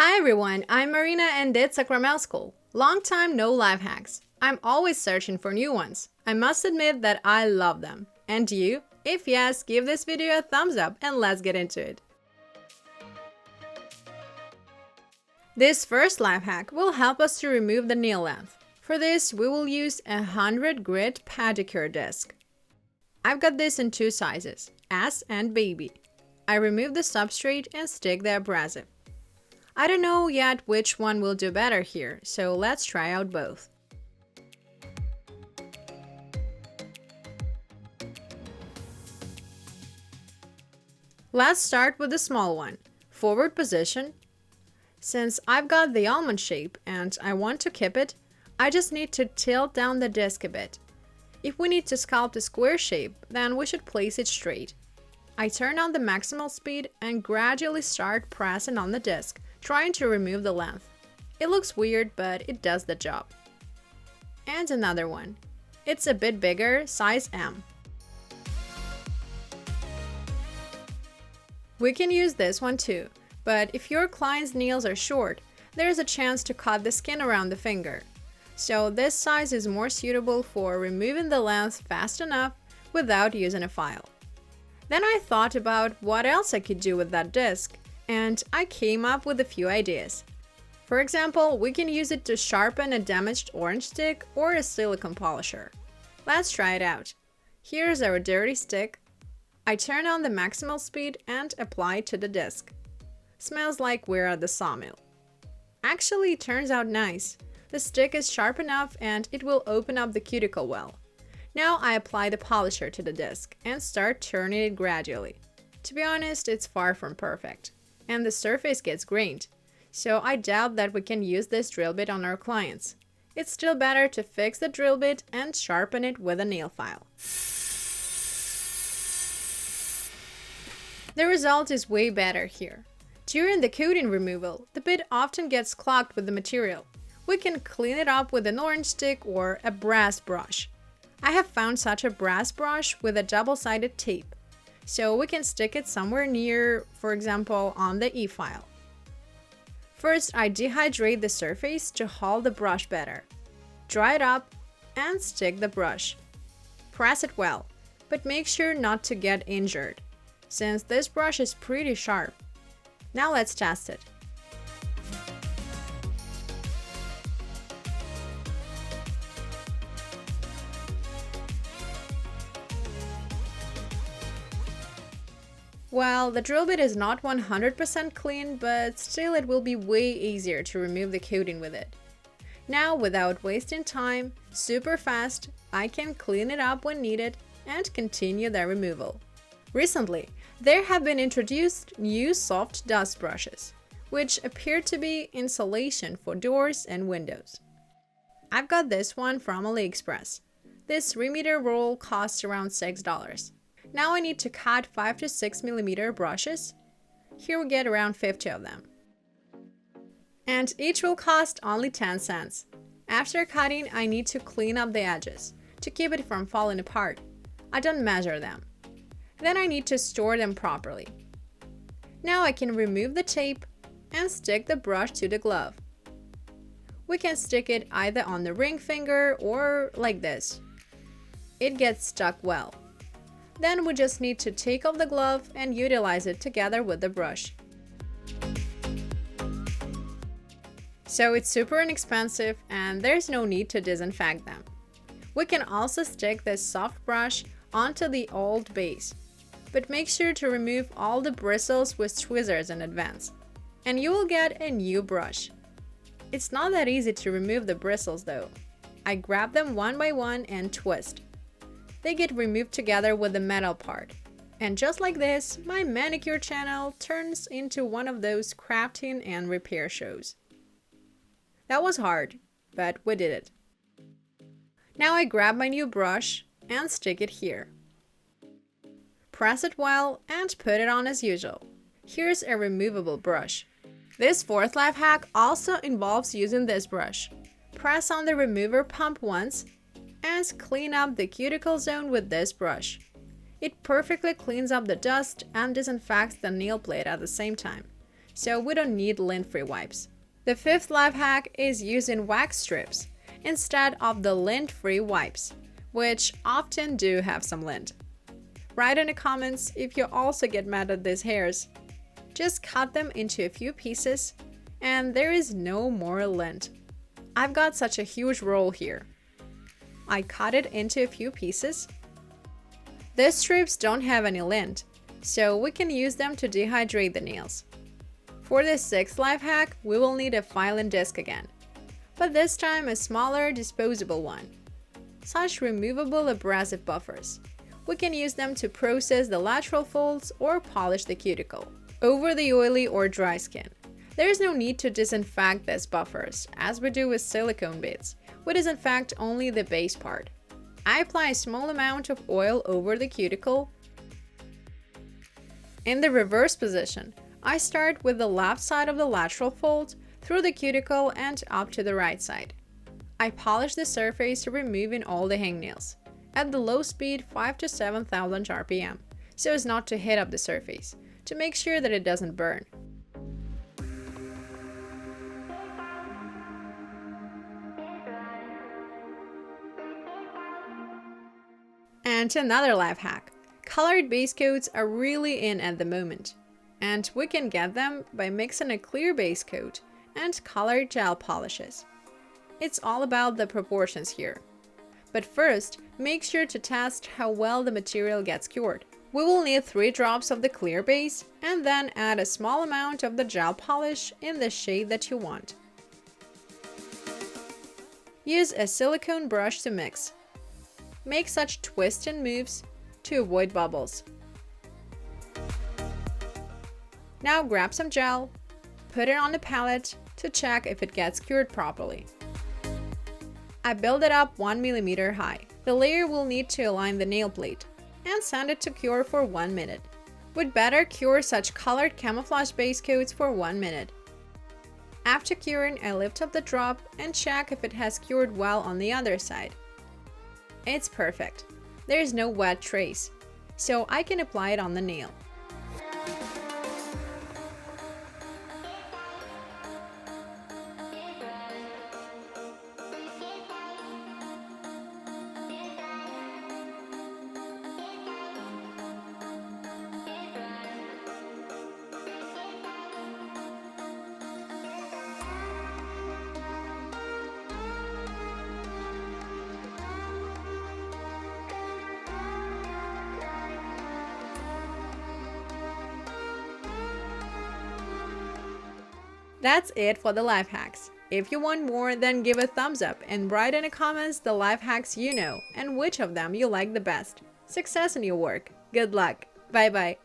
Hi everyone, I'm Marina and it's Sakramel School. Long time no life hacks. I'm always searching for new ones. I must admit that I love them. And you? If yes, give this video a thumbs up and let's get into it. This first life hack will help us to remove the nail length. For this, we will use a 100 grit pedicure disc. I've got this in two sizes, S and baby. I remove the substrate and stick the abrasive. I don't know yet which one will do better here, so let's try out both. Let's start with the small one, forward position. Since I've got the almond shape and I want to keep it, I just need to tilt down the disc a bit. If we need to sculpt a square shape, then we should place it straight. I turn on the maximal speed and gradually start pressing on the disc, trying to remove the length. It looks weird, but it does the job. And another one. It's a bit bigger, size M. We can use this one too, but if your client's nails are short, there's a chance to cut the skin around the finger. So this size is more suitable for removing the length fast enough without using a file. Then I thought about what else I could do with that disc, and I came up with a few ideas. For example, we can use it to sharpen a damaged orange stick or a silicone polisher. Let's try it out. Here's our dirty stick. I turn on the maximal speed and apply it to the disc. Smells like we're at the sawmill. Actually, it turns out nice. The stick is sharp enough and it will open up the cuticle well. Now I apply the polisher to the disc and start turning it gradually. To be honest, it's far from perfect, and the surface gets grained, so I doubt that we can use this drill bit on our clients. It's still better to fix the drill bit and sharpen it with a nail file. The result is way better here. During the coating removal, the bit often gets clogged with the material. We can clean it up with an orange stick or a brass brush. I have found such a brass brush with a double-sided tape, so we can stick it somewhere near, for example, on the E-file. First, I dehydrate the surface to hold the brush better. Dry it up and stick the brush. Press it well, but make sure not to get injured, since this brush is pretty sharp. Now let's test it. Well, the drill bit is not 100% clean, but still it will be way easier to remove the coating with it. Now, without wasting time, super fast, I can clean it up when needed and continue the removal. Recently, there have been introduced new soft dust brushes, which appear to be insulation for doors and windows. I've got this one from AliExpress. This 3-meter roll costs around $6. Now I need to cut 5 to 6 millimeter brushes. Here we get around 50 of them. And each will cost only 10 cents. After cutting, I need to clean up the edges to keep it from falling apart. I don't measure them. Then I need to store them properly. Now I can remove the tape and stick the brush to the glove. We can stick it either on the ring finger or like this. It gets stuck well. Then we just need to take off the glove and utilize it together with the brush. So it's super inexpensive and there's no need to disinfect them. We can also stick this soft brush onto the old base, but make sure to remove all the bristles with tweezers in advance, and you will get a new brush. It's not that easy to remove the bristles though. I grab them one by one and twist. They get removed together with the metal part. And just like this, my manicure channel turns into one of those crafting and repair shows. That was hard, but we did it. Now I grab my new brush and stick it here. Press it well and put it on as usual. Here's a removable brush. This fourth life hack also involves using this brush. Press on the remover pump once and clean up the cuticle zone with this brush. It perfectly cleans up the dust and disinfects the nail plate at the same time. so we don't need lint-free wipes. The fifth life hack is using wax strips instead of the lint-free wipes, which often do have some lint. Write in the comments if you also get mad at these hairs. Just cut them into a few pieces and there is no more lint. I've got such a huge roll here. I cut it into a few pieces. These strips don't have any lint, so we can use them to dehydrate the nails. For the sixth life hack, we will need a filing disc again, but this time a smaller disposable one. Such removable abrasive buffers. We can use them to process the lateral folds or polish the cuticle. Over the oily or dry skin, there is no need to disinfect these buffers as we do with silicone beads. We disinfect only the base part. I apply a small amount of oil over the cuticle. In the reverse position, I start with the left side of the lateral fold through the cuticle and up to the right side. I polish the surface, removing all the hangnails at the low speed 5 to 7,000 RPM, so as not to hit up the surface, to make sure that it doesn't burn. And another life hack. Colored base coats are really in at the moment, and we can get them by mixing a clear base coat and colored gel polishes. It's all about the proportions here. But first, make sure to test how well the material gets cured. We will need 3 drops of the clear base and then add a small amount of the gel polish in the shade that you want. Use a silicone brush to mix. Make such twists and moves to avoid bubbles. Now grab some gel, put it on the palette to check if it gets cured properly. I build it up 1 mm high. The layer will need to align the nail plate and send it to cure for 1 minute. We'd better cure such colored camouflage base coats for 1 minute. After curing, I lift up the drop and check if it has cured well on the other side. It's perfect. There is no wet trace, so I can apply it on the nail. That's it for the life hacks. If you want more, then give a thumbs up and write in the comments the life hacks you know and which of them you like the best. Success in your work. Good luck. Bye bye.